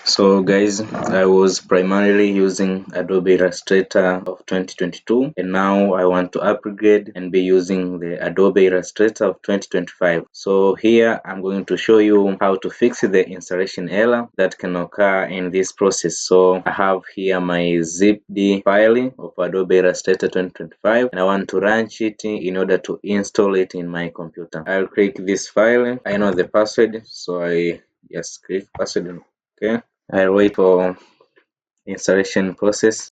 So guys, I was primarily using Adobe Illustrator of 2022 and now I want to upgrade and be using the Adobe Illustrator of 2025. So here I'm going to show you how to fix the installation error that can occur in this process. So I have here my zip-d file of Adobe Illustrator 2025 and I want to launch it in order to install it in my computer. I'll click this file. I know the password, so I just click password. Okay. I'll wait for installation process.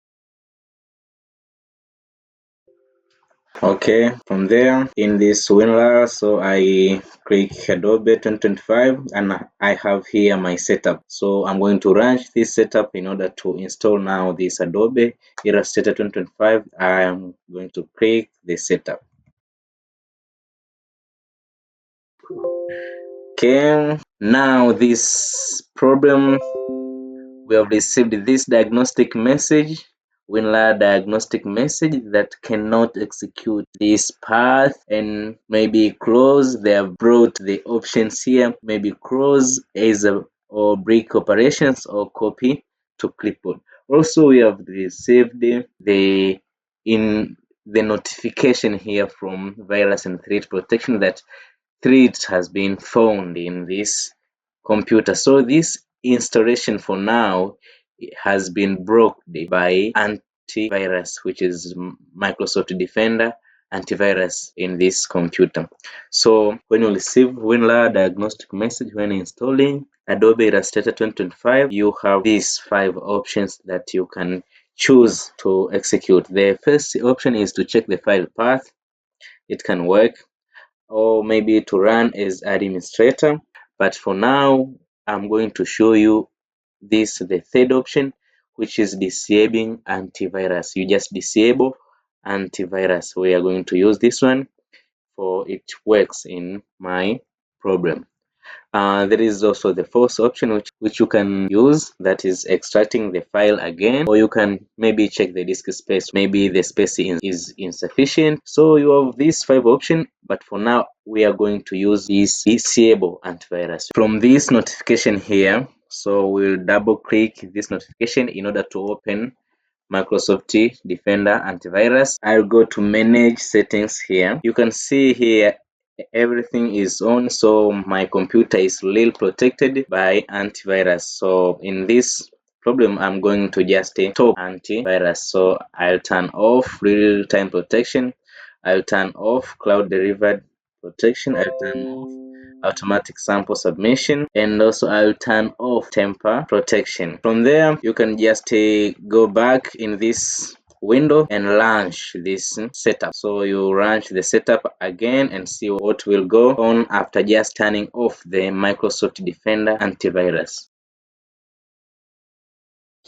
Okay, from there in this WinRAR, so I click Adobe 2025 and I have here my setup. So I'm going to launch this setup in order to install now this Adobe Illustrator 2025. I am going to click the setup. Okay, now this problem, we have received this diagnostic message, WinRAR diagnostic message that cannot execute this path and maybe close. They have brought the options here, maybe close either or break operations or copy to clipboard. Also, we have received the notification here from virus and threat protection that threat has been found in this computer. So this installation for now has been blocked by antivirus, which is Microsoft Defender antivirus in this computer. So when you receive WinRAR diagnostic message when installing Adobe Illustrator 2025, you have these 5 options that you can choose to execute. The first option is to check the file path. It can work, or maybe to run as administrator, but for now I'm going to show you the third option, which is disabling antivirus. You just disable antivirus. We are going to use this one for it works in my problem. There is also the fourth option which you can use, that is extracting the file again, or you can maybe check the disk space. Maybe the space is insufficient. So you have these 5 options, but for now we are going to use this disable antivirus. From this notification here, so we'll double click this notification in order to open Microsoft Defender antivirus. I'll go to manage settings here. You can see here everything is on, so my computer is really protected by antivirus. So in this problem I'm going to just stop antivirus. So I'll turn off real-time protection, I'll turn off cloud delivered protection, I'll turn off automatic sample submission, and also I'll turn off temper protection. From there you can just go back in this window and launch this setup. So you launch the setup again and see what will go on after just turning off the Microsoft Defender antivirus.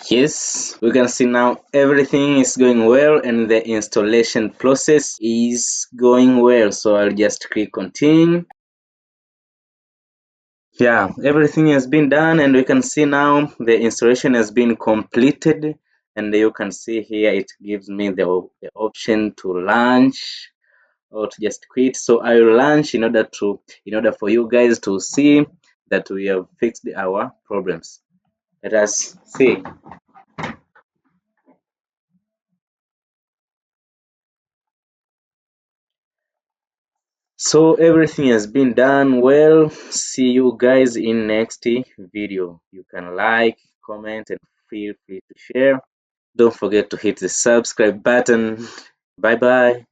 Yes, we can see now everything is going well and the installation process is going well. So I'll just click continue. Yeah, everything has been done and we can see now the installation has been completed, and you can see here it gives me the option to launch or to just quit. So I will launch in order for you guys to see that we have fixed our problems. Let us see. So everything has been done well. See you guys in next video. You can like, comment, and feel free to share. Don't forget to hit the subscribe button. Bye bye.